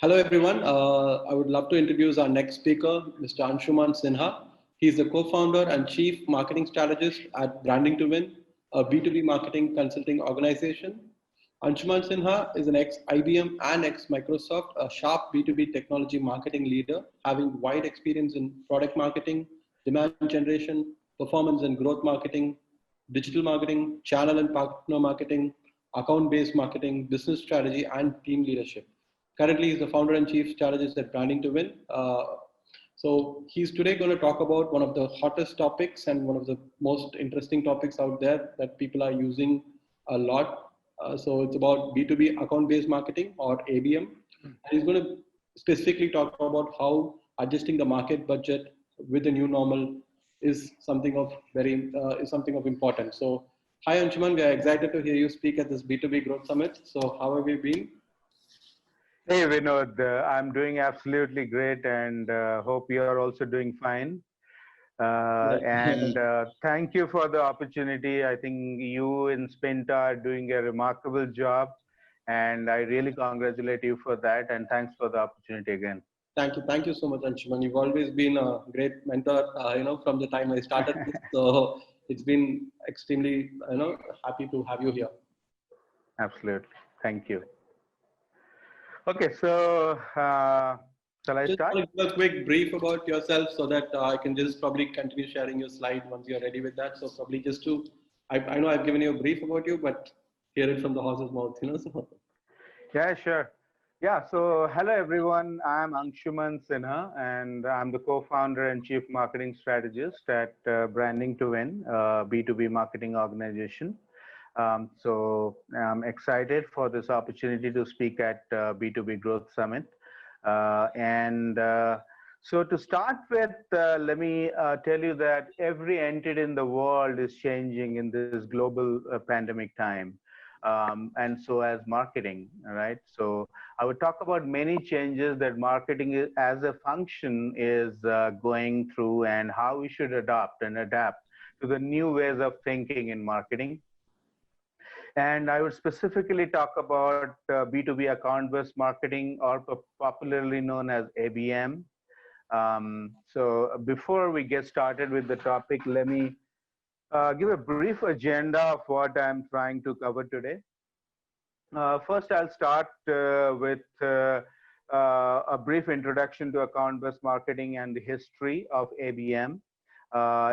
Hello, everyone. I would love to introduce our next speaker, Mr. Anshuman Sinha. He's the co-founder and chief marketing strategist at Branding to Win, a B2B marketing consulting organization. Anshuman Sinha is an ex-IBM and ex-Microsoft, a sharp B2B technology marketing leader, having wide experience in product marketing, demand generation, performance and growth marketing, digital marketing, channel and partner marketing, account-based marketing, business strategy, and team leadership. Currently, he's the founder and chief strategist at Branding to Win. So he's today going to talk about one of the hottest topics and one of the most interesting topics out there that people are using a lot. So it's about B2B account-based marketing or ABM. And he's going to specifically talk about how adjusting the market budget with the new normal is something of importance. So hi Anshuman, we are excited to hear you speak at this B2B Growth Summit. So how have you been? Hey Vinodh, I'm doing absolutely great and hope you are also doing fine. Thank you for the opportunity. I think you in Spinta are doing a remarkable job and I really congratulate you for that and thanks for the opportunity again. Thank you so much, Anshuman. You've always been a great mentor, from the time I started this. So it's been extremely, happy to have you here. Absolutely. Thank you. Okay, so shall I start? Just a quick brief about yourself so that I can just probably continue sharing your slide once you're ready with that. So probably just to, I know I've given you a brief about you, but hear it from the horse's mouth, So. Yeah, sure. Yeah, so hello everyone. I'm Anshuman Sinha and I'm the co-founder and chief marketing strategist at Branding to Win, B2B marketing organization. So I'm excited for this opportunity to speak at B2B Growth Summit. So to start with, let me tell you that every entity in the world is changing in this global pandemic time. And so as marketing, right? So I would talk about many changes that marketing as a function is going through and how we should adopt and adapt to the new ways of thinking in marketing. And I would specifically talk about B2B account-based marketing, or popularly known as ABM. So before we get started with the topic, let me give a brief agenda of what I'm trying to cover today. First, I'll start with a brief introduction to account-based marketing and the history of ABM.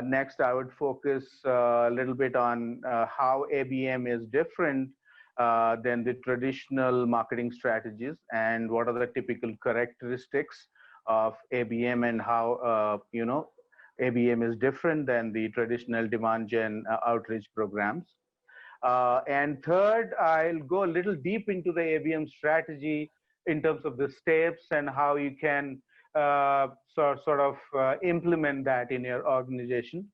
Next, I would focus a little bit on how ABM is different than the traditional marketing strategies and what are the typical characteristics of ABM and how, ABM is different than the traditional demand gen outreach programs. And third, I'll go a little deep into the ABM strategy in terms of the steps and how you can implement that in your organization.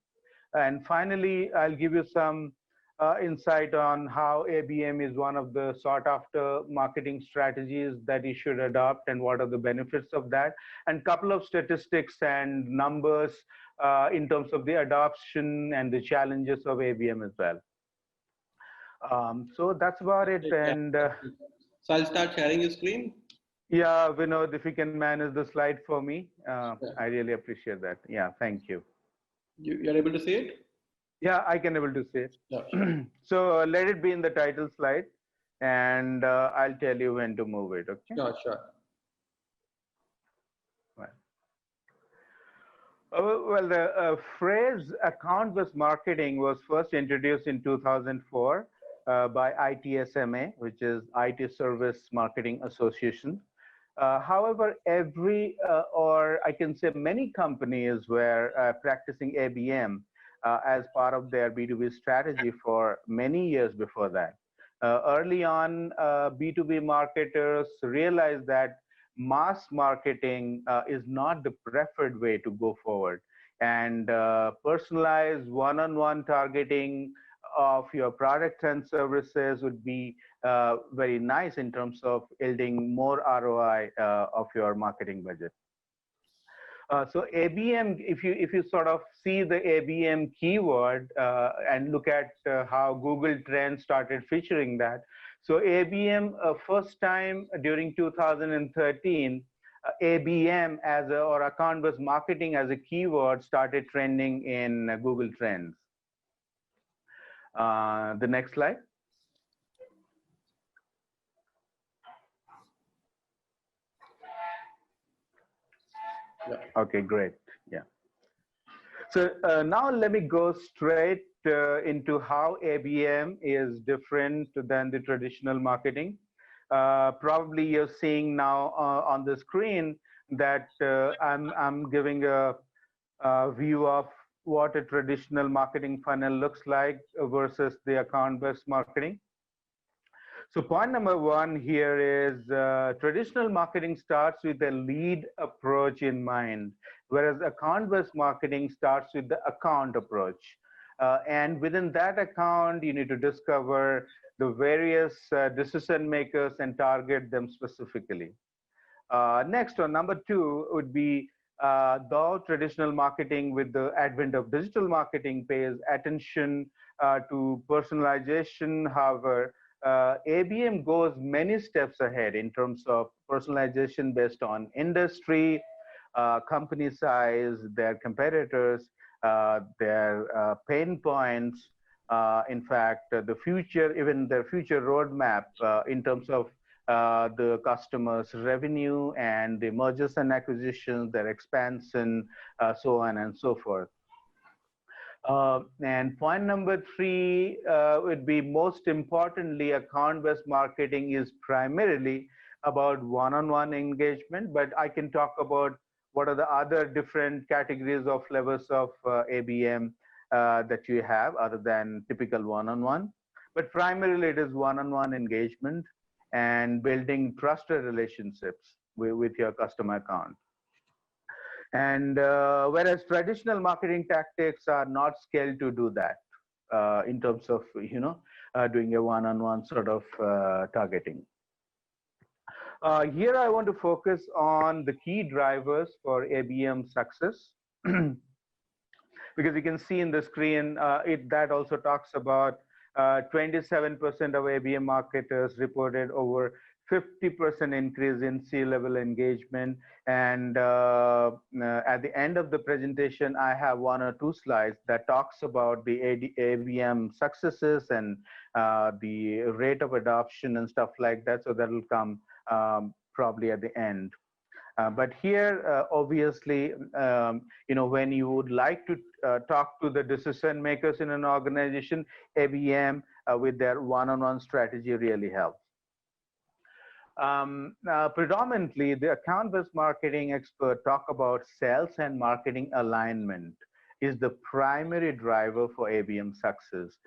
And finally, I'll give you some insight on how ABM is one of the sought after marketing strategies that you should adopt and what are the benefits of that, and a couple of statistics and numbers in terms of the adoption and the challenges of ABM as well. So that's about it. And so I'll start sharing your screen. Yeah, Vinodh, if you can manage the slide for me, I really appreciate that. Yeah, thank you. You're able to see it? Yeah, I can able to see it. Yeah, sure. So let it be in the title slide, and I'll tell you when to move it. Okay. Sure. Well, the phrase account-based marketing was first introduced in 2004 by ITSMA, which is IT Service Marketing Association. However, or I can say many companies were practicing ABM as part of their B2B strategy for many years before that. Early on, B2B marketers realized that mass marketing is not the preferred way to go forward, and personalized one-on-one targeting of your products and services would be very nice in terms of yielding more ROI of your marketing budget. So ABM, if you sort of see the ABM keyword and look at how Google Trends started featuring that. So ABM, first time during 2013, ABM or account-based marketing as a keyword started trending in Google Trends. The next slide. Yeah. Okay, great. Yeah. So now let me go straight into how ABM is different than the traditional marketing. Probably you're seeing now on the screen that I'm giving a view of what a traditional marketing funnel looks like versus the account-based marketing. So point number one here is traditional marketing starts with a lead approach in mind, whereas account-based marketing starts with the account approach. And within that account, you need to discover the various decision makers and target them specifically. Next, on number two would be though traditional marketing with the advent of digital marketing pays attention to personalization. However, ABM goes many steps ahead in terms of personalization based on industry, company size, their competitors, their pain points. In fact, the future, even their future roadmap in terms of the customer's revenue and the mergers and acquisitions, their expansion, so on and so forth. And point number three would be most importantly, account-based marketing is primarily about one-on-one engagement, but I can talk about what are the other different categories of levels of ABM that you have other than typical one-on-one. But primarily it is one-on-one engagement and building trusted relationships with your customer account. And whereas traditional marketing tactics are not scaled to do that in terms of, doing a one-on-one sort of targeting. Here I want to focus on the key drivers for ABM success. Because you can see in the screen, that also talks about 27% of ABM marketers reported over 50% increase in C-level engagement. And at the end of the presentation, I have one or two slides that talks about the ABM successes and the rate of adoption and stuff like that. So that will come probably at the end. But here, obviously, when you would like to talk to the decision makers in an organization, ABM with their one-on-one strategy really helps. Predominantly, the account-based marketing expert talk about sales and marketing alignment is the primary driver for ABM success.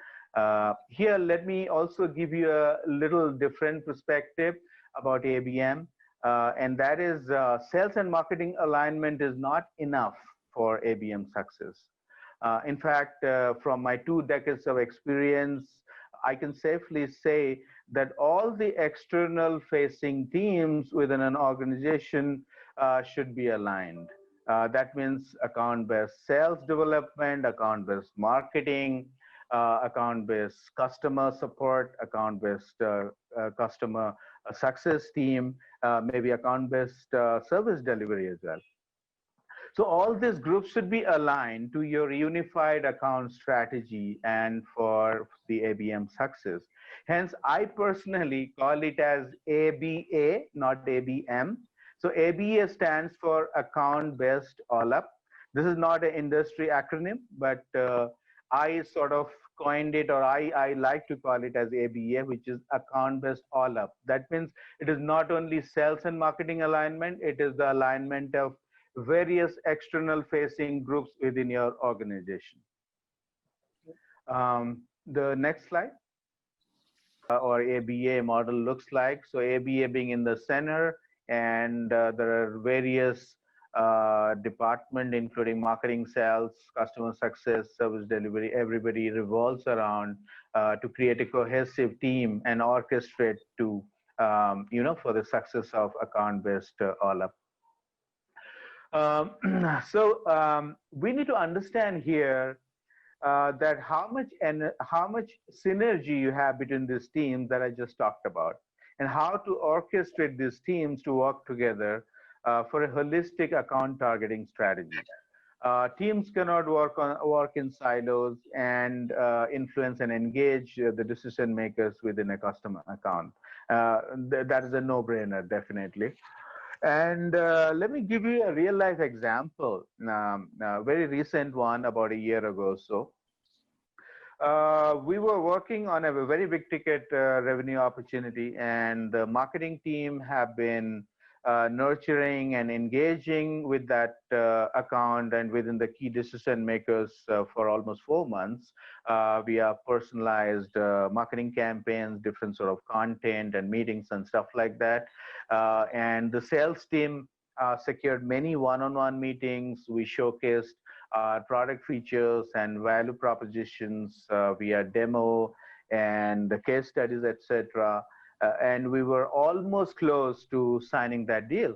Here, let me also give you a little different perspective about ABM. And that is sales and marketing alignment is not enough for ABM success. In fact, from my 2 decades of experience, I can safely say that all the external facing teams within an organization should be aligned. That means account-based sales development, account-based marketing, account-based customer support, account-based customer success team, maybe account-based service delivery as well. So all these groups should be aligned to your unified account strategy and for the ABM success. Hence, I personally call it as ABA, not ABM. So ABA stands for account-based all-up. This is not an industry acronym, but I sort of coined it, or I like to call it as ABA, which is account-based all-up. That means it is not only sales and marketing alignment, it is the alignment of various external facing groups within your organization. The next slide, or ABA model looks like. So ABA being in the center, and there are various department, including marketing, sales, customer success, service delivery. Everybody revolves around to create a cohesive team and orchestrate to, for the success of account-based all-up. Um, we need to understand here that how much synergy you have between these teams that I just talked about, and how to orchestrate these teams to work together for a holistic account targeting strategy. Teams cannot work in silos and influence and engage the decision makers within a customer account. That is a no-brainer, definitely. And let me give you a real life example, a very recent one about a year ago or so. We were working on a very big ticket revenue opportunity, and the marketing team have been nurturing and engaging with that account and within the key decision makers for almost 4 months via personalized marketing campaigns, different sort of content and meetings and stuff like that. And the sales team secured many one-on-one meetings. We showcased product features and value propositions via demo and the case studies, etc. And we were almost close to signing that deal.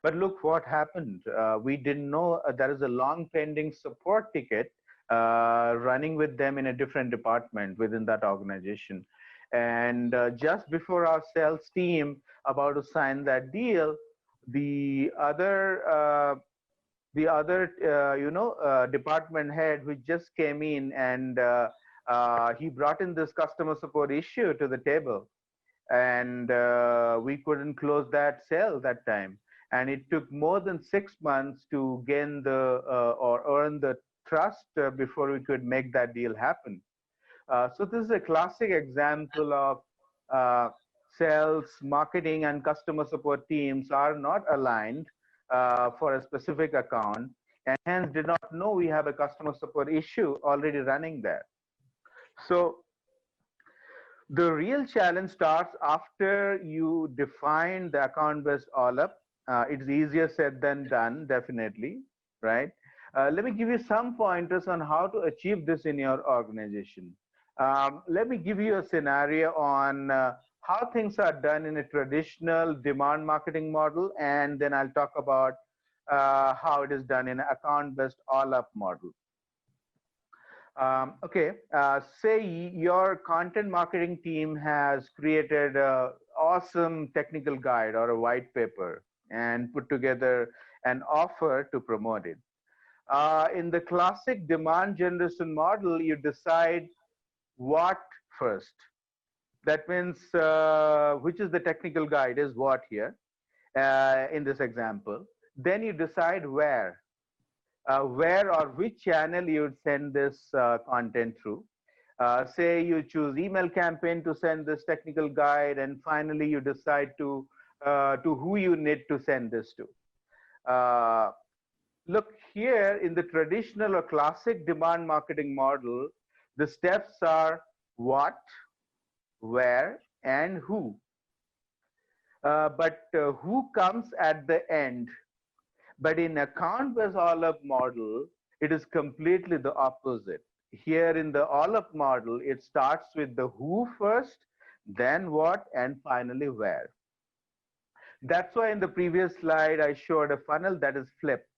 But look what happened. We didn't know there is a long pending support ticket running with them in a different department within that organization. And just before our sales team about to sign that deal, the other department head who just came in, and he brought in this customer support issue to the table, and we couldn't close that sale that time. And it took more than 6 months to gain the or earn the trust before we could make that deal happen. So this is a classic example of sales, marketing, and customer support teams are not aligned for a specific account, and hence did not know we have a customer support issue already running there. So the real challenge starts after you define the account-based all-up. It's easier said than done, definitely, right? Let me give you some pointers on how to achieve this in your organization. Let me give you a scenario on how things are done in a traditional demand marketing model, and then I'll talk about how it is done in an account-based all-up model. Okay, say your content marketing team has created an awesome technical guide or a white paper and put together an offer to promote it. In the classic demand generation model, you decide what first. That means which is the technical guide is what here in this example. Then you decide where or which channel you would send this content through. Say you choose email campaign to send this technical guide, and finally you decide to who you need to send this to. Look here in the traditional or classic demand marketing model, the steps are what, where, and who. But who comes at the end? But in account-based all-up model, it is completely the opposite. Here in the all-up model, it starts with the who first, then what, and finally where. That's why in the previous slide, I showed a funnel that is flipped.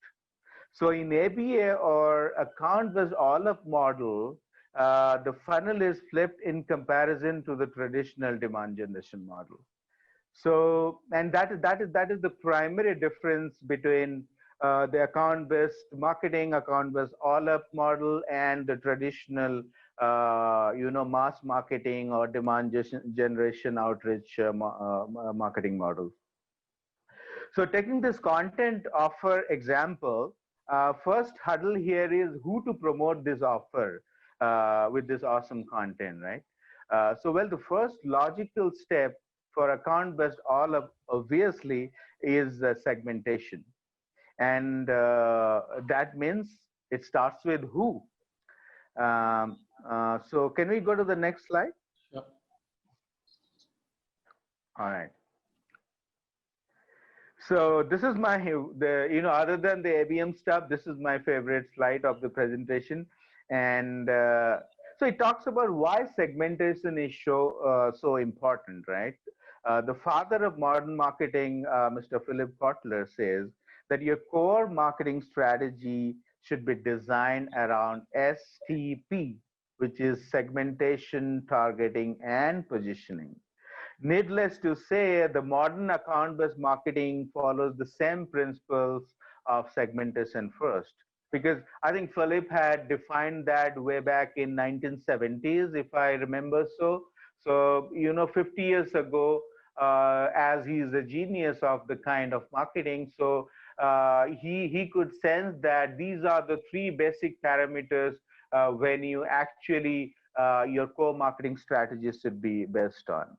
So in ABA or account-based all-up model, the funnel is flipped in comparison to the traditional demand generation model. So, and that is the primary difference between the account-based marketing, account-based all-up model, and the traditional, mass marketing or demand generation outreach marketing model. So, taking this content offer example, first hurdle here is who to promote this offer with this awesome content, right? Well, the first logical step for account-based all-up obviously is segmentation. And that means it starts with who. So can we go to the next slide? Sure. All right. So this is my, other than the ABM stuff, this is my favorite slide of the presentation. And so it talks about why segmentation is so important, right? The father of modern marketing, Mr. Philip Kotler, says that your core marketing strategy should be designed around STP, which is segmentation, targeting, and positioning. Needless to say, the modern account-based marketing follows the same principles of segmentation first. Because I think Philip had defined that way back in 1970s, if I remember so. So, 50 years ago, as he's a genius of the kind of marketing, so he could sense that these are the three basic parameters when you actually, your core marketing strategy should be based on.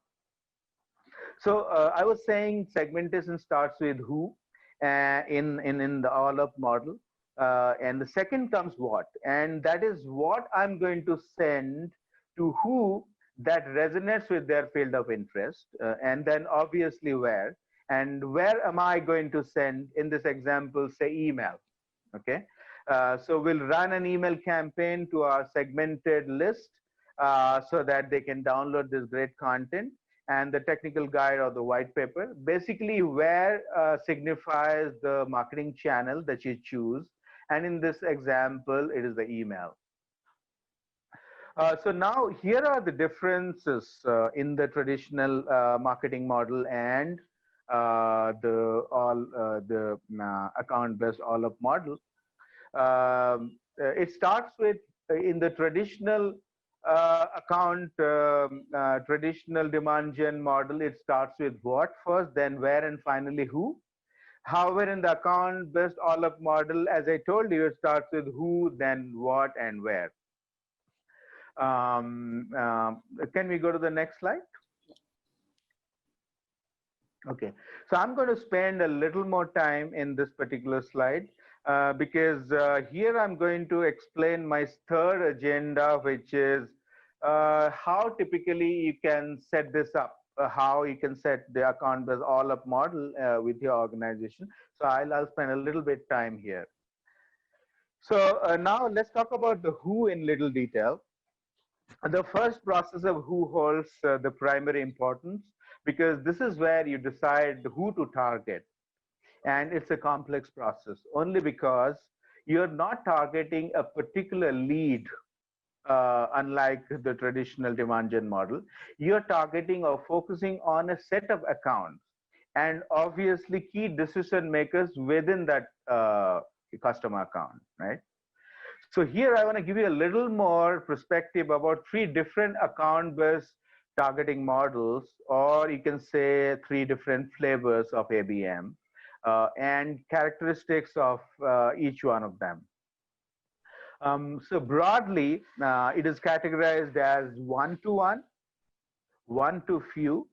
So I was saying segmentation starts with who in the all up model. And the second comes what, and that is what I'm going to send to who that resonates with their field of interest, and then obviously where. And where am I going to send? In this example, say email. Okay, so we'll run an email campaign to our segmented list so that they can download this great content, and the technical guide or the white paper. Basically, where signifies the marketing channel that you choose. And in this example, it is the email. So now here are the differences in the traditional marketing model and the account-based all-up model. It starts with in the traditional traditional demand gen model, it starts with what first, then where, and finally who. However, in the account-based all-up model, as I told you, it starts with who, then what, and where. Can we go to the next slide? Okay, so I'm going to spend a little more time in this particular slide because here I'm going to explain my third agenda, which is how typically you can set this up, how you can set the account-based all-up model with your organization. So I'll spend a little bit time here. So now let's talk about the who in little detail. The first process of who holds the primary importance, because this is where you decide who to target. And it's a complex process only because you're not targeting a particular lead, unlike the traditional demand gen model. You're targeting or focusing on a set of accounts and obviously key decision makers within that customer account, right? So here I want to give you a little more perspective about three different account-based targeting models, or you can say three different flavors of ABM and characteristics of each one of them. So broadly, it is categorized as one-to-one, one-to-few,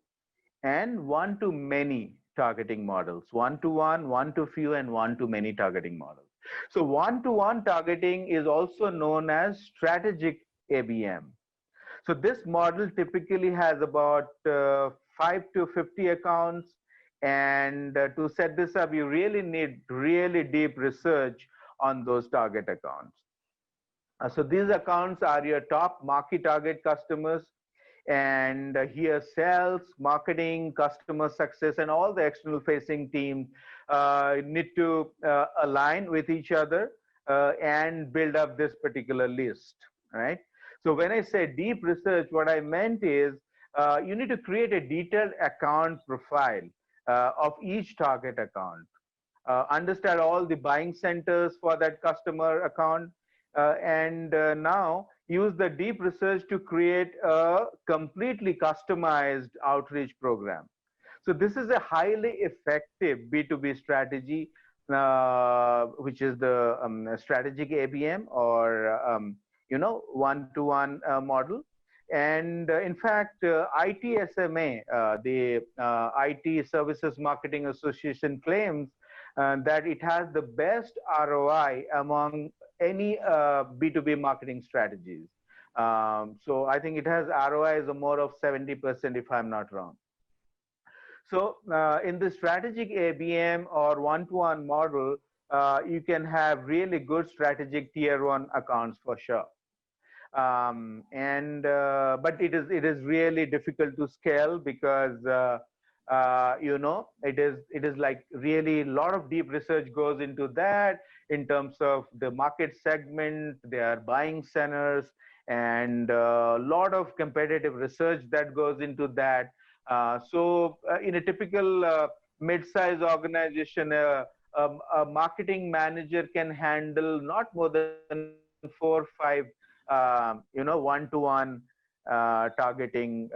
and one-to-many targeting models. One-to-one, one-to-few, and one-to-many targeting models. So one-to-one targeting is also known as strategic ABM. So this model typically has about 5 to 50 accounts, and to set this up, you really need really deep research on those target accounts. So these accounts are your top market target customers, and here sales, marketing, customer success, and all the external facing teams need to align with each other and build up this particular list, right? So when I say deep research, what I meant is you need to create a detailed account profile of each target account, understand all the buying centers for that customer account, and now use the deep research to create a completely customized outreach program. So this is a highly effective B2B strategy, which is the strategic ABM, or one-to-one model. And in fact, ITSMA, the IT Services Marketing Association, claims that it has the best ROI among any B2B marketing strategies. So I think it has ROIs of more of 70%, if I'm not wrong. So in the strategic ABM or one-to-one model, you can have really good strategic tier one accounts for sure. But it is really difficult to scale because it is like really a lot of deep research goes into that in terms of the market segment, their buying centers, and a lot of competitive research that goes into that. In a typical mid-size organization, a marketing manager can handle not more than 4 or 5 one-to-one targeting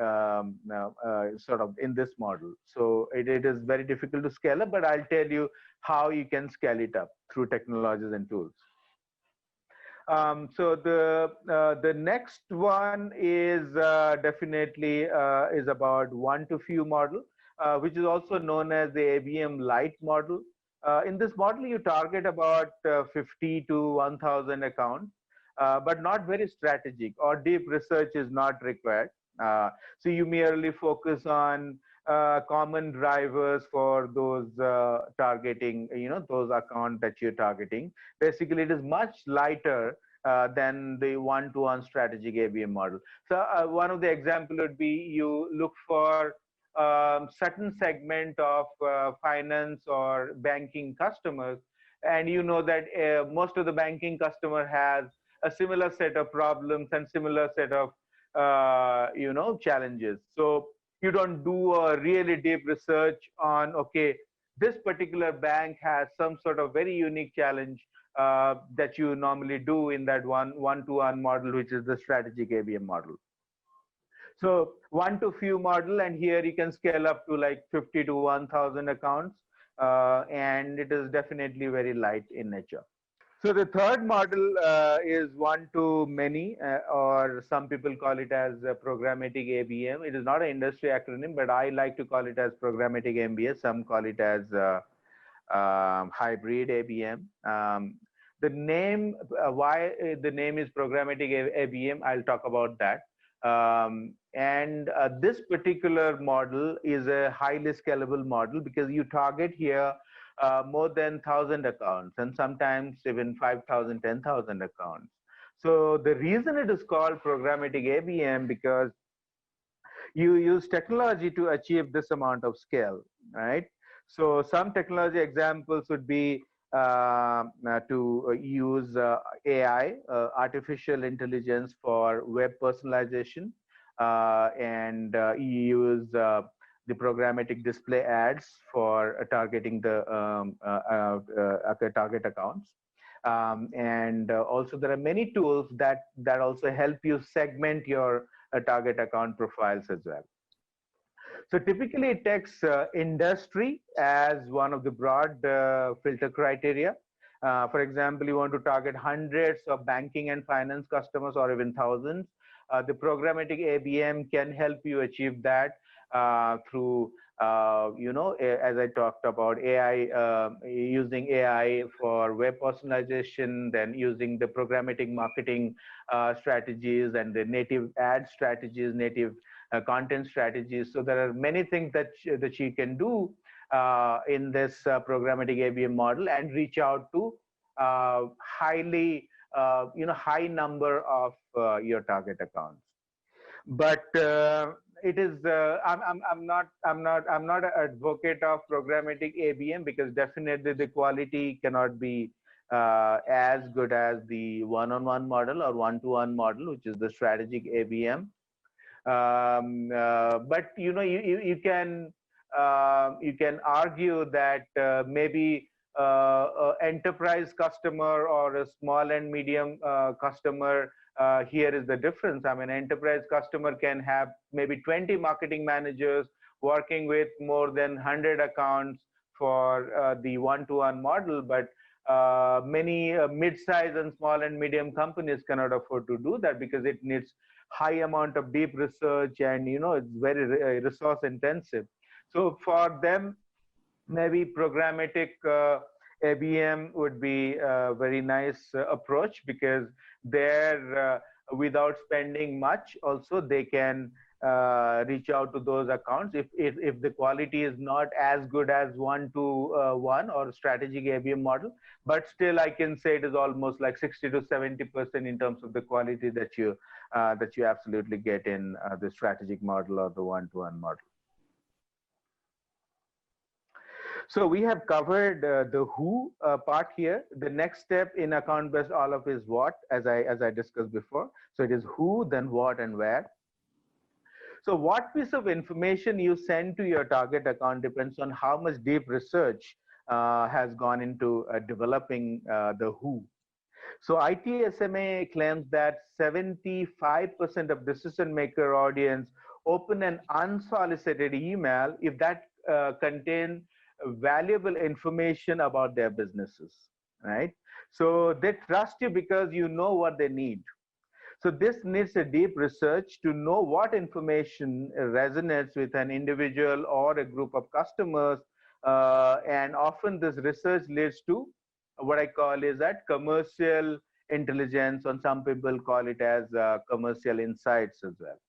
sort of in this model. So it is very difficult to scale up, but I'll tell you how you can scale it up through technologies and tools. So the next one is definitely is about one-to-few model, which is also known as the ABM light model. In this model, you target about 50 to 1,000 accounts, but not very strategic, or deep research is not required. So you merely focus on common drivers for those targeting, those accounts that you're targeting. Basically, it is much lighter than the one-to-one strategic ABM model. So one of the example would be you look for certain segment of finance or banking customers, and you know that most of the banking customer has a similar set of problems and similar set of challenges. So you don't do a really deep research on, okay, this particular bank has some sort of very unique challenge that you normally do in that one-to-one model, which is the strategic ABM model. So one-to-few model, and here you can scale up to like 50 to 1,000 accounts, and it is definitely very light in nature. So the third model is one-to-many, or some people call it as programmatic ABM. It is not an industry acronym, but I like to call it as programmatic MBA. Some call it as hybrid ABM. The name, why the name is programmatic ABM, I'll talk about that. This particular model is a highly scalable model because you target here more than 1,000 accounts, and sometimes even 5,000, 10,000 accounts. So the reason it is called programmatic ABM because you use technology to achieve this amount of scale, right? So some technology examples would be to use AI, artificial intelligence for web personalization, and use the programmatic display ads for targeting the target accounts. And also there are many tools that also help you segment your target account profiles as well. So typically it takes industry as one of the broad filter criteria. For example, you want to target hundreds of banking and finance customers or even thousands. The programmatic ABM can help you achieve that through, as I talked about, AI, using AI for web personalization, then using the programmatic marketing strategies and the native ad strategies, native content strategies. So there are many things that you can do in this programmatic ABM model and reach out to high number of your target accounts. But it is I'm not an advocate of programmatic ABM because definitely the quality cannot be as good as the one-on-one model or one-to-one model, which is the strategic ABM. But you can argue that maybe enterprise customer or a small and medium customer, here is the difference. I mean, enterprise customer can have maybe 20 marketing managers working with more than 100 accounts for the one-to-one model, but many mid-size and small and medium companies cannot afford to do that because it needs high amount of deep research and it's very resource intensive. So for them, maybe programmatic ABM would be a very nice approach because there, without spending much, also they can reach out to those accounts if the quality is not as good as one-to-one or strategic ABM model, but still I can say it is almost like 60 to 70% in terms of the quality that you absolutely get in the strategic model or the one-to-one model. So we have covered the who part here. The next step in account-based all-up is what, as I discussed before. So it is who, then what, and where. So what piece of information you send to your target account depends on how much deep research has gone into developing the who. So ITSMA claims that 75% of decision maker audience open an unsolicited email if that contains valuable information about their businesses, right? So they trust you because you know what they need. So this needs a deep research to know what information resonates with an individual or a group of customers. And often this research leads to what I call is that commercial intelligence, and some people call it as commercial insights as well.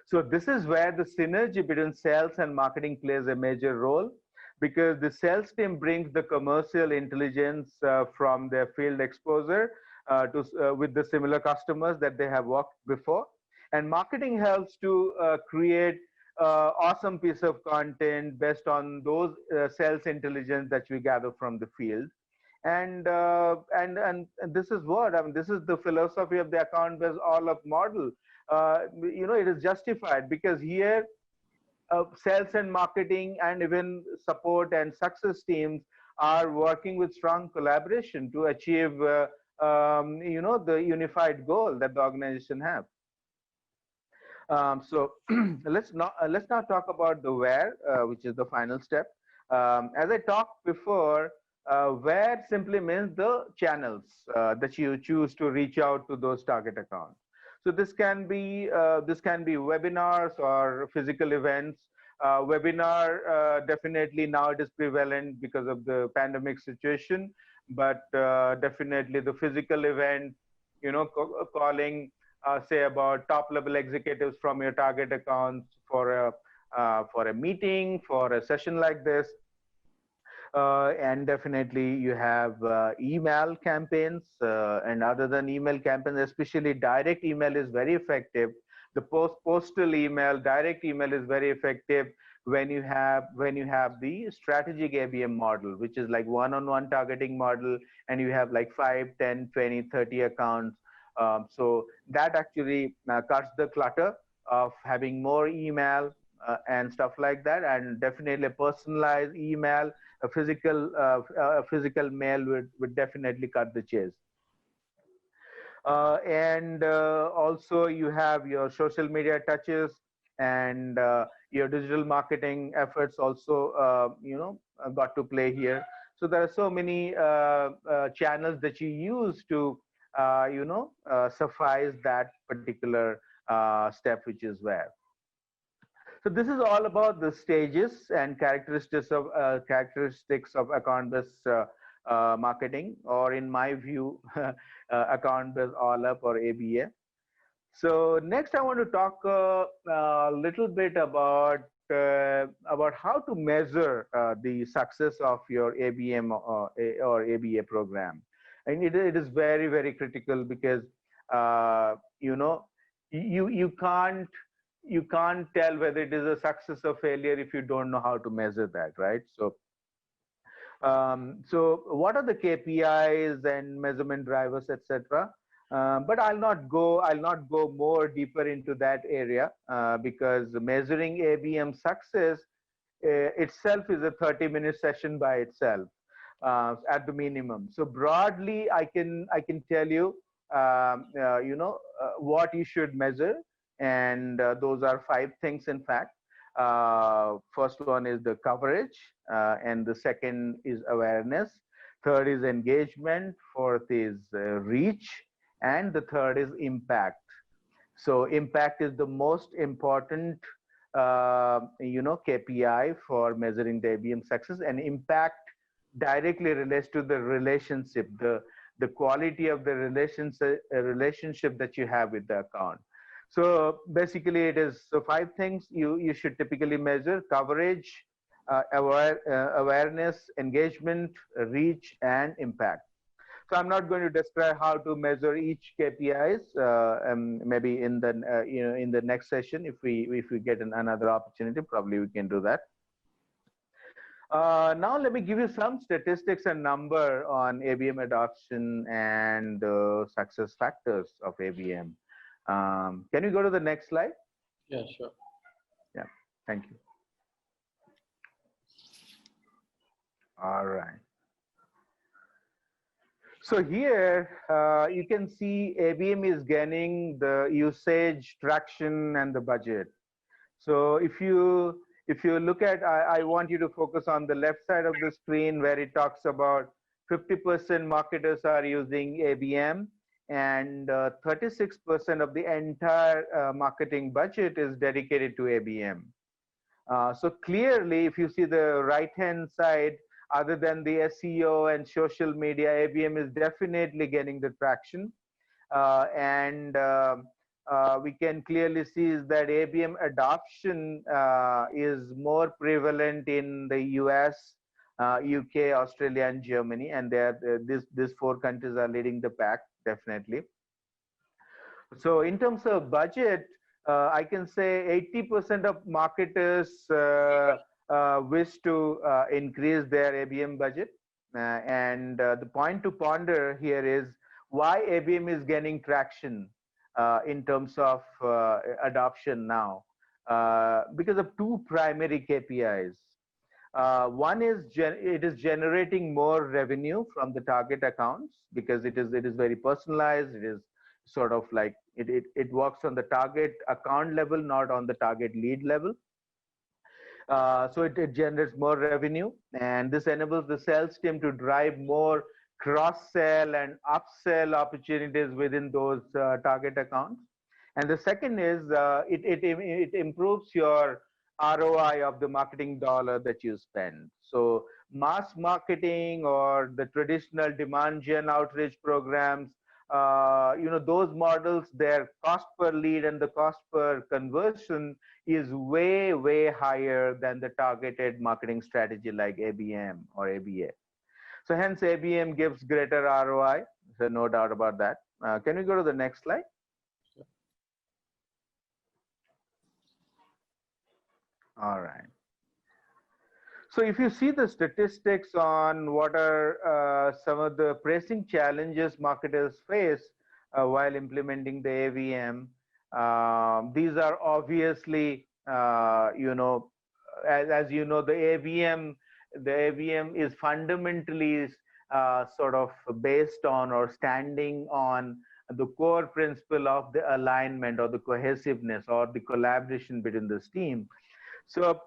So this is where the synergy between sales and marketing plays a major role, because the sales team brings the commercial intelligence from their field exposure with the similar customers that they have worked before. And marketing helps to create awesome piece of content based on those sales intelligence that we gather from the field. And this is what I mean. This is the philosophy of the account-based all-up model. It is justified because here sales and marketing and even support and success teams are working with strong collaboration to achieve the unified goal that the organization have. So let's now talk about the where, which is the final step. As I talked before, where simply means the channels that you choose to reach out to those target accounts. So this can be webinars or physical events. Webinar definitely now it is prevalent because of the pandemic situation, but definitely the physical event, calling say about top level executives from your target accounts for a meeting, for a session like this. And definitely you have email campaigns, and other than email campaigns, especially direct email is very effective. The postal email, direct email is very effective when you have the strategic ABM model, which is like one-on-one targeting model, and you have like 5, 10, 20, 30 accounts. So that actually cuts the clutter of having more email and stuff like that, and definitely a personalized email, a physical mail would definitely cut the chase. And also you have your social media touches and your digital marketing efforts also got to play here. So there are so many channels that you use to suffice that particular step, which is where. So this is all about the stages and characteristics of account-based marketing, or in my view, account-based all-up or ABA. So next, I want to talk a little bit about how to measure the success of your ABM or ABA program, and it is very, very critical because you can't tell whether it is a success or failure if you don't know how to measure that, right? So so what are the KPIs and measurement drivers, etc.? But I'll not go more deeper into that area because measuring ABM success itself is a 30-minute session by itself at the minimum. So broadly, I can tell you what you should measure, and those are 5 things in fact. First one is the coverage, and the second is awareness, third is engagement, fourth is reach, and the third is impact. So impact is the most important KPI for measuring the ABM success, and impact directly relates to the relationship, the quality of the relationship that you have with the account. So basically it is 5 things you should typically measure: coverage, awareness, engagement, reach, and impact. So I'm not going to describe how to measure each KPIs. Maybe in the in the next session, if we get another opportunity, probably we can do that. Now let me give you some statistics and number on ABM adoption and success factors of ABM. Can you go to the next slide? Yeah, sure. Yeah, thank you. All right. So here you can see ABM is gaining the usage, traction, and the budget. So if you look at, I want you to focus on the left side of the screen where it talks about 50% marketers are using ABM, and 36% of the entire marketing budget is dedicated to ABM. So clearly, if you see the right-hand side, other than the SEO and social media, ABM is definitely getting the traction. We can clearly see is that ABM adoption is more prevalent in the US, UK, Australia, and Germany, and these four countries are leading the pack, definitely. So in terms of budget, I can say 80% of marketers wish to increase their ABM budget. The point to ponder here is why ABM is gaining traction in terms of adoption now. Because of two primary KPIs. One is it is generating more revenue from the target accounts because it is very personalized. It is sort of like it works on the target account level, not on the target lead level. So it generates more revenue, and this enables the sales team to drive more cross-sell and upsell opportunities within those target accounts. And the second is it improves your ROI of the marketing dollar that you spend. So mass marketing or the traditional demand gen outreach programs, those models, their cost per lead and the cost per conversion is way, way higher than the targeted marketing strategy like ABM or ABA. So hence ABM gives greater ROI. So no doubt about that. Can we go to the next slide? All right. So if you see the statistics on what are some of the pressing challenges marketers face while implementing the ABM, these are obviously, as you know, the ABM is fundamentally sort of based on or standing on the core principle of the alignment or the cohesiveness or the collaboration between this team. So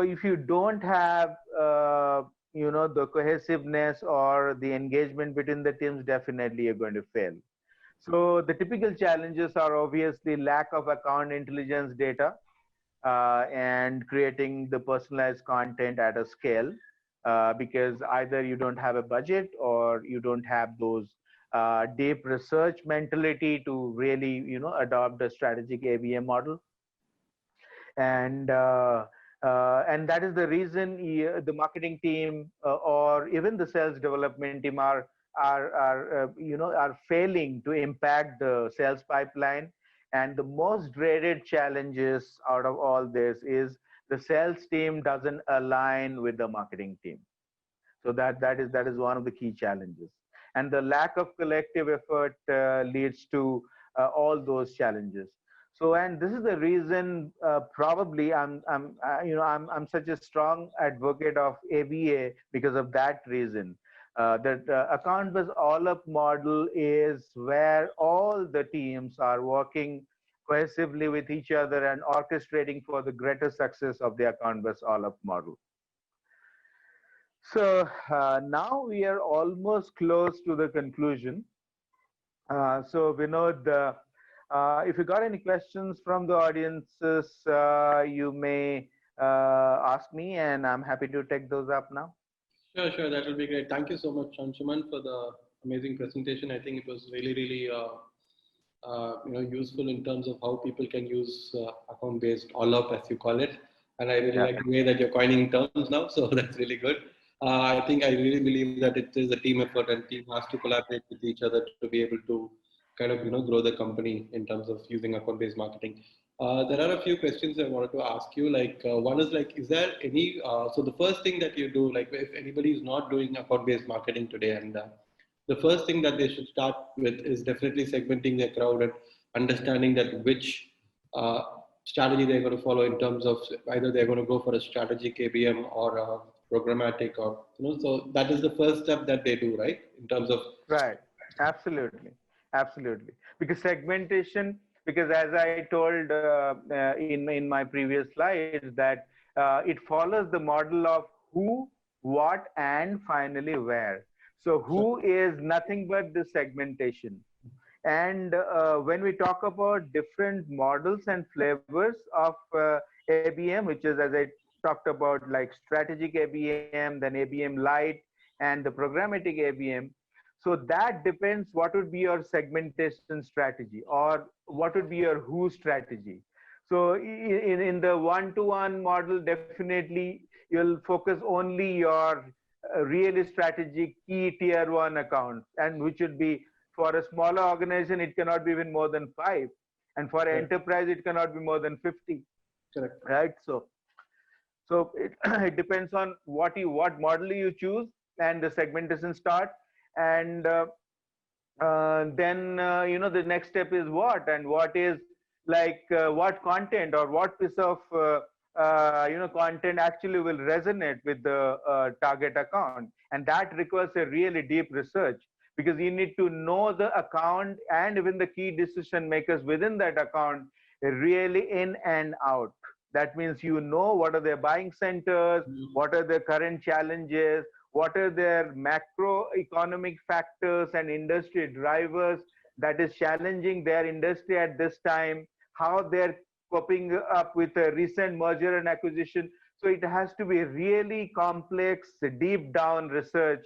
if you don't have the cohesiveness or the engagement between the teams, definitely you're going to fail. So the typical challenges are obviously lack of account intelligence data and creating the personalized content at a scale because either you don't have a budget or you don't have those deep research mentality to really adopt a strategic ABM model. And that is the reason the marketing team or even the sales development team are failing to impact the sales pipeline. And the most dreaded challenges out of all this is the sales team doesn't align with the marketing team. So that is one of the key challenges. And the lack of collective effort leads to all those challenges. So, and this is the reason probably I'm such a strong advocate of ABA because of that reason. That account-based all-up model is where all the teams are working cohesively with each other and orchestrating for the greater success of the account-based all-up model. So now we are almost close to the conclusion. So Vinodh, if you got any questions from the audiences, you may ask me, and I'm happy to take those up now. Sure, that will be great. Thank you so much, Anshuman, for the amazing presentation. I think it was really, really useful in terms of how people can use account-based all-up, as you call it. And I really like the way that you're coining terms now, so that's really good. I really believe that it is a team effort and team has to collaborate with each other to be able to kind of grow the company in terms of using account-based marketing. There are a few questions I wanted to ask you. Like one is like, is there any? So the first thing that you do, like if anybody is not doing account-based marketing today, and the first thing that they should start with is definitely segmenting their crowd and understanding that which strategy they're going to follow in terms of either they're going to go for a strategic ABM or a programmatic, or so that is the first step that they do, right? In terms of Right. Absolutely. Absolutely. Because segmentation, because as I told in my previous slides, that it follows the model of who, what, and finally where. So who is nothing but the segmentation. And when we talk about different models and flavors of ABM, which is, as I talked about, like strategic ABM, then ABM Lite, and the programmatic ABM. So that depends what would be your segmentation strategy or what would be your who strategy. So in the one-to-one model, definitely you'll focus only your really strategic key tier one accounts, and which would be for a smaller organization, it cannot be even more than 5. And for an enterprise, it cannot be more than 50. correct. Right? So it, it depends on what model you choose and the segmentation start. And then, the next step is what, and what is like what content or what piece of content actually will resonate with the target account. And that requires a really deep research, because you need to know the account and even the key decision makers within that account really in and out. That means what are their buying centers, what are their current challenges, what are their macroeconomic factors and industry drivers that is challenging their industry at this time, how they're coping up with a recent merger and acquisition. So it has to be really complex, deep down research,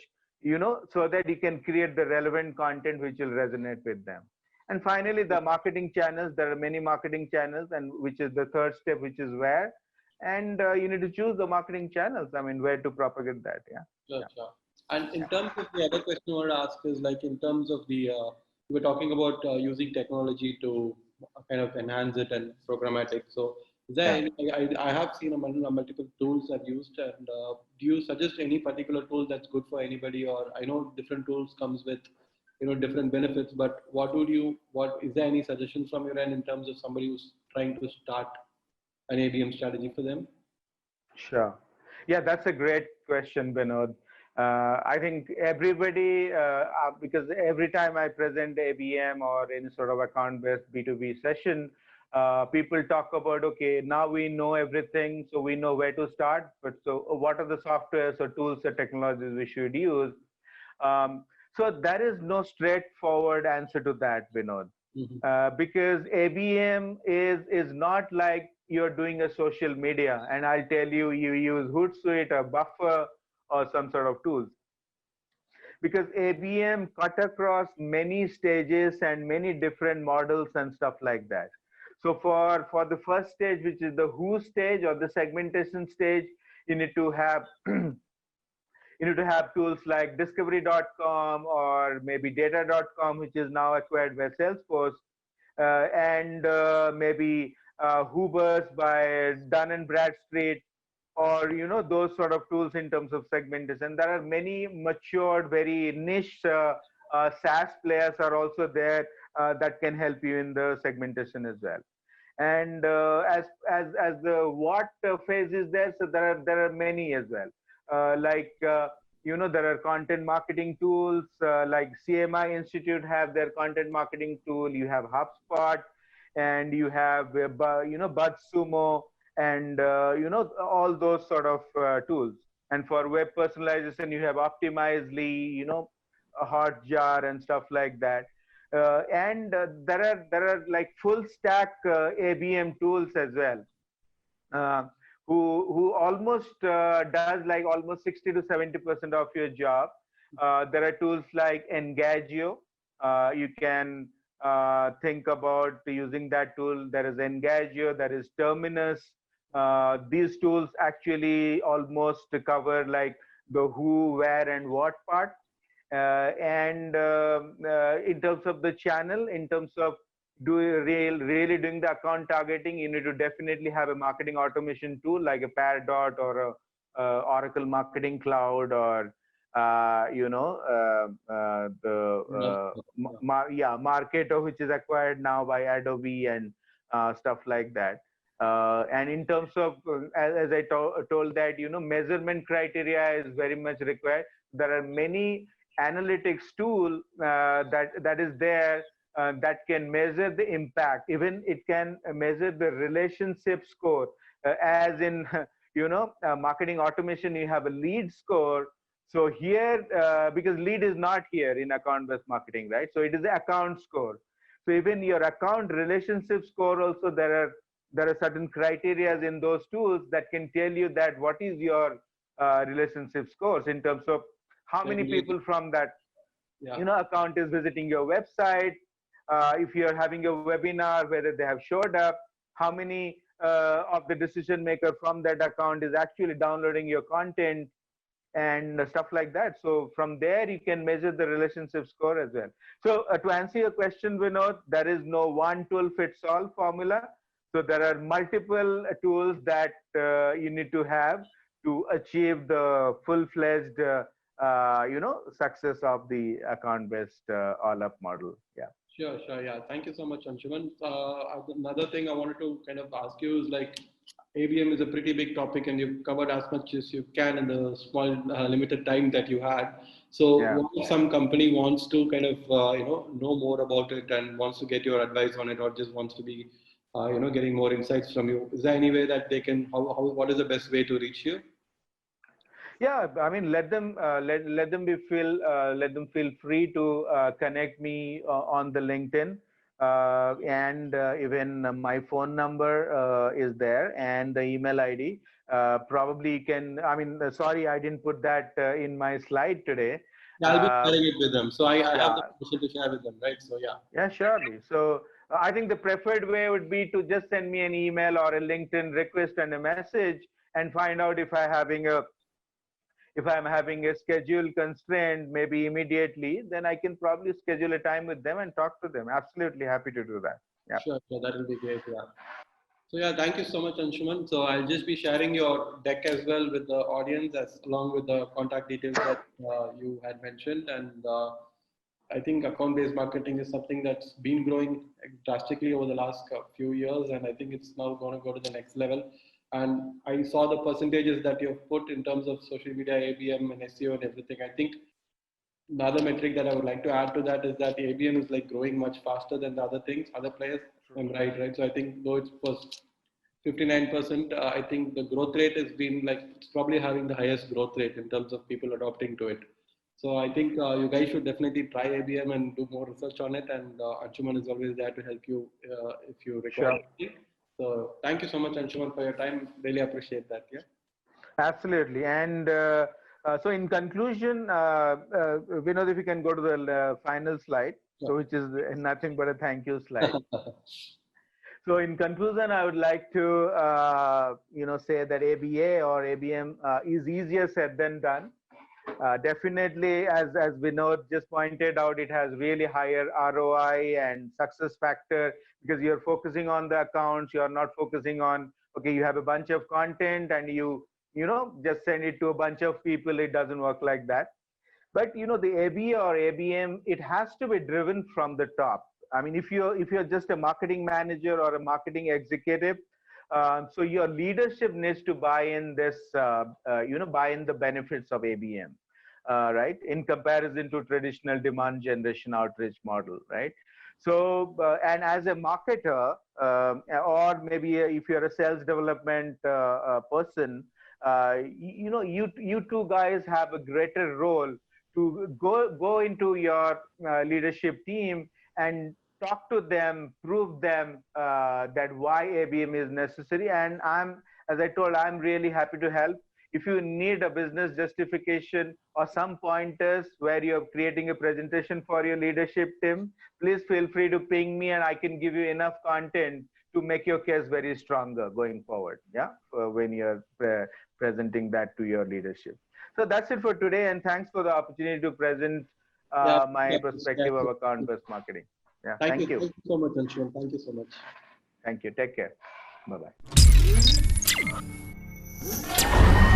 so that you can create the relevant content which will resonate with them. And finally, the marketing channels. There are many marketing channels, and which is the third step, which is where. And you need to choose the marketing channels. I mean, where to propagate that. Yeah. Sure, sure. And in terms of the other question I want to ask is like in terms of the, we were talking about using technology to kind of enhance it and programmatic. So is there any, I have seen multiple tools I've used, and do you suggest any particular tool that's good for anybody? Or I know different tools comes with, different benefits, but what is there any suggestions from your end in terms of somebody who's trying to start an ABM strategy for them? Sure. Yeah, that's a great question, Vinodh. I think everybody, because every time I present ABM or any sort of account-based B2B session, people talk about, okay, now we know everything, so we know where to start, but so what are the softwares or tools or technologies we should use? So there is no straightforward answer to that, Vinodh. Because ABM is not like you're doing a social media and I'll tell you use Hootsuite or Buffer or some sort of tools. Because ABM cut across many stages and many different models and stuff like that. So for the first stage, which is the who stage or the segmentation stage, you need to have tools like discovery.com or maybe data.com, which is now acquired by Salesforce, and maybe Hoover's by Dun and Bradstreet, or those sort of tools in terms of segmentation. There are many matured, very niche SaaS players are also there that can help you in the segmentation as well. And as the what phase is there, so there are many as well. There are content marketing tools like CMI Institute have their content marketing tool. You have HubSpot, and you have BuzzSumo, and all those sort of tools. And for web personalization, you have Optimizely, Hotjar and stuff like that. And there are like full stack ABM tools as well. Who almost does like almost 60 to 70% of your job. There are tools like Engagio. You can think about using that tool. There is Engagio, there is Terminus. These tools actually almost cover like the who, where, and what part. in terms of the channel, in terms of really doing the account targeting, you need to definitely have a marketing automation tool like a Pardot or a Oracle Marketing Cloud, or Marketo, which is acquired now by Adobe, and stuff like that. And in terms of, as I told that, measurement criteria is very much required. There are many analytics tool that is there that can measure the impact. Even it can measure the relationship score, as in marketing automation, you have a lead score. So here, because lead is not here in account-based marketing, right? So it is the account score. So even your account relationship score also, there are certain criteria in those tools that can tell you that what is your relationship scores in terms of how many people from that account is visiting your website. If you're having a webinar, whether they have showed up, how many of the decision maker from that account is actually downloading your content, and stuff like that. So from there, you can measure the relationship score as well. So to answer your question, Vinodh, there is no one tool fits all formula. So there are multiple tools that you need to have to achieve the full-fledged success of the account-based all-up model. Yeah. Sure. Yeah. Thank you so much, Anshuman. Another thing I wanted to kind of ask you is, like, ABM is a pretty big topic, and you've covered as much as you can in the small limited time that you had. So what if some company wants to kind of know more about it and wants to get your advice on it, or just wants to be getting more insights from you? Is there any way that they can? What is the best way to reach you? Yeah, I mean, let them feel free to connect me on the LinkedIn. And even my phone number is there, and the email ID. Probably can, I mean, sorry, I didn't put that in my slide today. Yeah, I'll be sharing it with them. So I have the permission to share with them, right? So yeah. Yeah, surely. So I think the preferred way would be to just send me an email or a LinkedIn request and a message, and find out if I'm having a schedule constraint, maybe immediately, then I can probably schedule a time with them and talk to them. Absolutely happy to do that. Yeah. Sure. That will be great. Yeah. So yeah, thank you so much, Anshuman. So I'll just be sharing your deck as well with the audience, along with the contact details that you had mentioned. And I think account-based marketing is something that's been growing drastically over the last few years, and I think it's now going to go to the next level. And I saw the percentages that you've put in terms of social media, ABM, and SEO, and everything. I think another metric that I would like to add to that is that ABM is like growing much faster than the other things, other players. I'm right. So I think though it was 59%, I think the growth rate has been like, it's probably having the highest growth rate in terms of people adopting to it. So I think you guys should definitely try ABM and do more research on it. And Anshuman is always there to help you if you require it. So thank you so much, Anshuman, for your time. Really appreciate that. Yeah. Absolutely. And so in conclusion, Vinodh, if you can go to the final slide, so which is nothing but a thank you slide. So in conclusion, I would like to say that ABA or ABM is easier said than done. Definitely, as Vinodh just pointed out, it has really higher ROI and success factor, because you're focusing on the accounts. You're not focusing on, okay, you have a bunch of content and you just send it to a bunch of people. It doesn't work like that. But the ABA or ABM, it has to be driven from the top. I mean, if you're just a marketing manager or a marketing executive, so your leadership needs to buy in this, buy in the benefits of ABM, right? In comparison to traditional demand generation outreach model, right? So, and as a marketer, or maybe if you're a sales development person, you two guys have a greater role to go into your leadership team and talk to them, prove them that why ABM is necessary. And as I told, I'm really happy to help. If you need a business justification or some pointers where you're creating a presentation for your leadership team, please feel free to ping me, and I can give you enough content to make your case very stronger going forward. Yeah, when you're presenting that to your leadership. So that's it for today, and thanks for the opportunity to present my perspective of account-based marketing. Yeah, thank you. Thank you so much, Anshuman. Thank you so much. Thank you. Take care. Bye-bye.